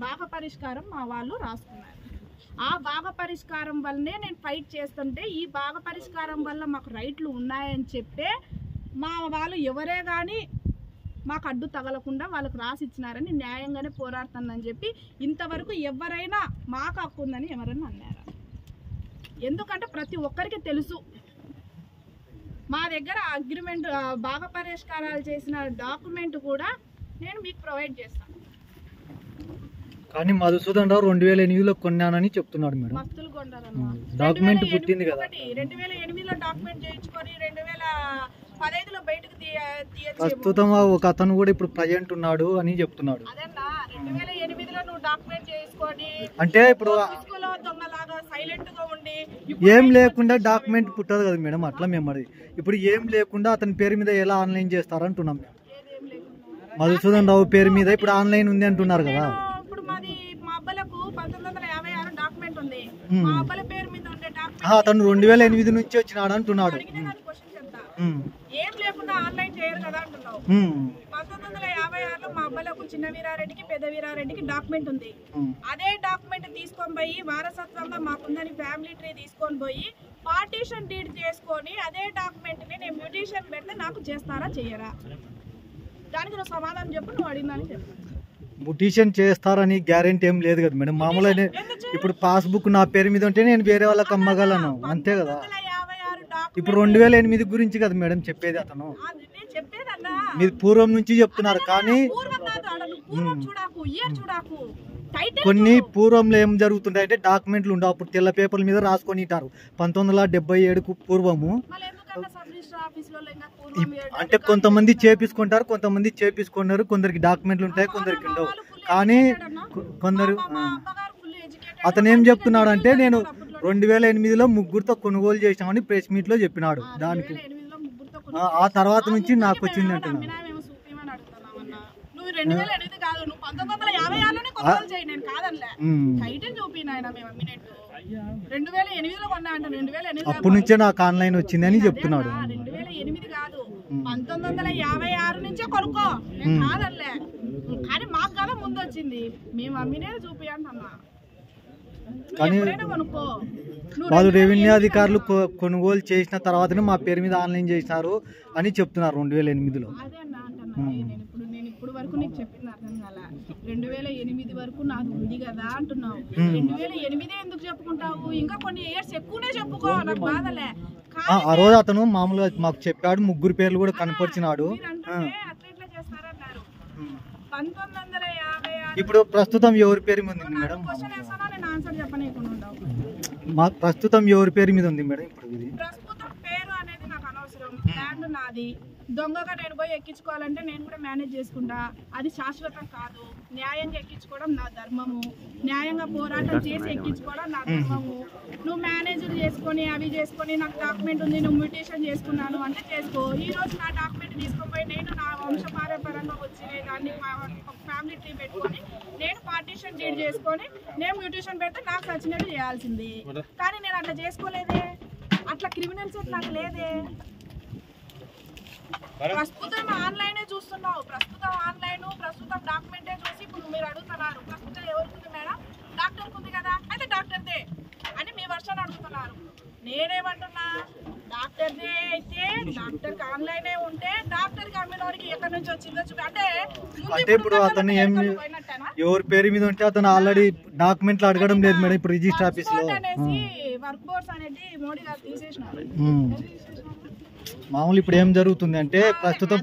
భాగ పరిష్కారం మా వాళ్ళు రాసుకున్నారు. ఆ భాగ పరిష్కారం వల్లనే నేను ఫైట్ చేస్తుంటే ఈ భాగ పరిష్కారం వల్ల మాకు రైట్లు ఉన్నాయని చెప్తే మా వాళ్ళు ఎవరే కానీ మాకు అడ్డు తగలకుండా వాళ్ళకు రాసి ఇచ్చినారని న్యాయంగానే పోరాడుతానని చెప్పి ఇంతవరకు ఎవరైనా మాకు హక్కు ఉందని ఎవరైనా అన్నారా? ఎందుకంటే ప్రతి ఒక్కరికి తెలుసు మా దగ్గర అగ్రిమెంట్ భాగ పరిష్కారాలు చేసిన డాక్యుమెంట్ కూడా నేను మీకు ప్రొవైడ్ చేస్తాను. కానీ మధుసూదన్ రావు 2008లో కొన్నానని చెప్తున్నాడు మేడం. మస్తులు కొంటారన్నమాట. డాక్యుమెంట్ పుట్టింది కదా. 2008లో డాక్యుమెంట్ చేయించుకొని 2015లో బయటకు తీయచ్చు. ప్రస్తుతం ఒక అతను కూడా ఇప్పుడు ప్రజెంట్ ఉన్నాడు అని చెప్తున్నాడు. అదన్నా 2008లో నువ్వు డాక్యుమెంట్ చేసుకొని అంటే ఇప్పుడు స్కూల్లో దొంగలాగా సైలెంట్ గా ఉండి ఏం లేకుండా డాక్యుమెంట్ పుట్టదు కదా మేడం. అట్లా మేము అది ఇప్పుడు ఏం లేకుండా అతని పేరు మీద ఎలా ఆన్లైన్ చేస్తారంటున్నాం మేము. మధుసూదన్ రావు పేరు మీద ఇప్పుడు ఆన్లైన్ ఉంది అంటున్నారు కదా. ఇప్పుడు మాది మా అబ్బాయిలకు 1956 డాక్యుమెంట్ ఉంది. మా అబ్బాయి పేరు మీద ఉండే డాక్యుమెంట్ అతను 2008 నుంచి వచ్చినాడు అంటున్నాడు. ఏం లేకుండా ఆన్లైన్ చేయరు కదా అంటున్నావు. 1956లో మా అబ్బాయిలకు చిన్న వీరారెడ్డికి పెద్ద వీరారెడ్డికి డాక్యుమెంట్ ఉంది. అదే డాక్యుమెంట్ తీసుకొని పోయి వారసత్వంగా మాకుందని ఫ్యామిలీ ట్రీ తీసుకొని పోయి పార్టీషన్ డీడ్ చేసుకొని అదే డాక్యుమెంట్ ని నేను మ్యూటేషన్ పెడితే నాకు చేస్తారా చెయ్యరా? దానికి నువ్వు సమాధానం చెప్పు. నువ్వు అడిగిందని చెప్పు. మ్యూటేషన్ చేస్తారని గ్యారెంటీ ఏం లేదు కదా మేడం. మామూలుగా ఇప్పుడు పాస్బుక్ నా పేరు మీద ఉంటే నేను వేరే వాళ్ళకి అమ్మగలను అంతే కదా. ఇప్పుడు 2008 గురించి కదా మేడం చెప్పేది. అతను మీరు పూర్వం నుంచి చెప్తున్నారు కానీ కొన్ని పూర్వంలో ఏం జరుగుతుంటాయి అంటే డాక్యుమెంట్లు ఉండవు. అప్పుడు తెల్ల పేపర్ల మీద రాసుకొని ఉంటారు 1977కు పూర్వము. అంటే కొంతమంది చేపించుకుంటారు, కొంతమంది చేపించుకున్నారు. కొందరికి డాక్యుమెంట్లు ఉంటాయి, కొందరికి ఉండవు. కానీ కొందరు అతను ఏం చెప్తున్నాడు అంటే నేను 2008లో ముగ్గురుతో కొనుగోలు చేసామని ప్రెస్ మీట్ లో చెప్పినాడు. దానికి ఆ తర్వాత నుంచి నాకు వచ్చింది అంటున్నాను. 2008 కాదు, నువ్వు 1956లోనే కొనుగోలు చేయి, నేను కాదనలే. టైటిల్ చూపి నాయన మేము అమ్మినట్టు 2008లో కొన్నా అంట. 2008 అప్పటి నుంచే నాకు ఆన్లైన్ వచ్చింది అని చెప్తున్నాడు. 2008 కాదు, 1956 నుంచే కొనుక్కో, నేను కాదనలే. కానీ మాకు కదా ముందు వచ్చింది, మేము అమ్మినే చూపి అంటున్నా. కానీ వాళ్ళు రెవెన్యూ అధికారులు కొనుగోలు చేసిన తర్వాతనే మా పేరు మీద ఆన్లైన్ చేసినారు అని చెప్తున్నారు 2008లో. అదే అన్న అంటున్నా. నేను ఇప్పుడు వరకు నీకు చెప్పింది అర్థం కాల. 2008 వరకు నాకు ఉంది కదా అంటున్నావు. 2008 ఎందుకు చెప్పుకుంటావు? ఇంకా కొన్ని ఇయర్స్ ఎక్కువనే చెప్పుకో, నాకు బాధలే. ఆ రోజు అతను మామూలుగా మాకు చెప్పాడు, ముగ్గురు పేర్లు కూడా కనపరిచినాడు. ఇప్పుడు ప్రస్తుతం ఎవరి పేరు మీద ఉంది మేడం? ప్రస్తుతం ఎవరి పేరు మీద ఉంది మేడం? ఇప్పుడు ఇది ప్రస్తుతం పేరు అనేది నాకు అనవసరం. ల్యాండ్ నాది. దొంగగా నేను పోయి ఎక్కించుకోవాలంటే నేను కూడా మేనేజ్ చేసుకుంటా. అది శాశ్వతం కాదు. న్యాయంగా ఎక్కించుకోవడం నా ధర్మము. న్యాయంగా పోరాటం చేసి ఎక్కించుకోవడం నా ధర్మము. నువ్వు మేనేజర్ చేసుకొని అవి చేసుకొని నాకు డాక్యుమెంట్ ఉంది, నువ్వు మ్యూటేషన్ చేసుకున్నాను అంటే చేసుకో. ఈ రోజు నా డాక్యుమెంట్ తీసుకుపోయి నేను నా వంశపారంపరంగా వచ్చి దాన్ని ఫ్యామిలీ ట్రీ పెట్టుకొని నేను పార్టీషన్ డీడ్ చేసుకొని నేను మ్యూటేషన్ పెడితే నాకు నచ్చినట్టు చేయాల్సింది. కానీ నేను అట్లా చేసుకోలేదే. అట్లా క్రిమినల్స్ నాకు లేదే. ప్రస్తుతం ఆన్లైనే చూస్తున్నావు. ప్రస్తుతం ఆన్లైన్, ప్రస్తుతం డాక్యుమెంటే చూసి ఇప్పుడు మీరు అడుగుతున్నారు ప్రస్తుతం ఎవరికి ఉంది మేడం? డాక్టర్కి ఉంది కదా, అయితే డాక్టర్దే అని మీ వర్షన్ అడుగుతున్నారు. నేనేమంటున్నా, డాక్టర్దే అయితే డాక్టర్కి ఆన్లైనే ఉంటే డాక్టర్కి అమ్మినోడికి ఎక్కడి నుంచి వచ్చిందో చూడ. అంటే ఇప్పుడు అతను ఏం ఎవరి పేరు మీద ఉంటే అతను ఆల్రెడీ డాక్యుమెంట్లు అడగడం లేదు మేడం. ఇప్పుడు రిజిస్టర్ ఆఫీస్ లో వర్క్ ఫోర్స్ అనేది మోడీ గారు తీసేసినారు. మామూలు ఇప్పుడు ఏం జరుగుతుంది అంటే ప్రస్తుతం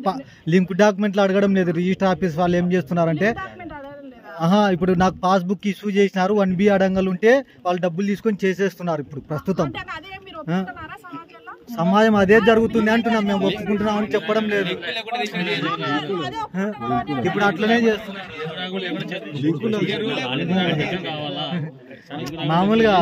లింక్ డాక్యుమెంట్లు అడగడం లేదు. రిజిస్టర్ ఆఫీస్ వాళ్ళు ఏం చేస్తున్నారంటే ఇప్పుడు నాకు పాస్బుక్ ఇష్యూ చేసినారు 1B అడంగలు ఉంటే వాళ్ళు డబ్బులు తీసుకొని చేసేస్తున్నారు ఇప్పుడు ప్రస్తుతం. సమాజం అదే జరుగుతుంది అంటున్నాం, మేము ఒప్పుకుంటున్నాం అని చెప్పడం లేదు. ఇప్పుడు అట్లనే చేస్తున్నాం మామూలుగా.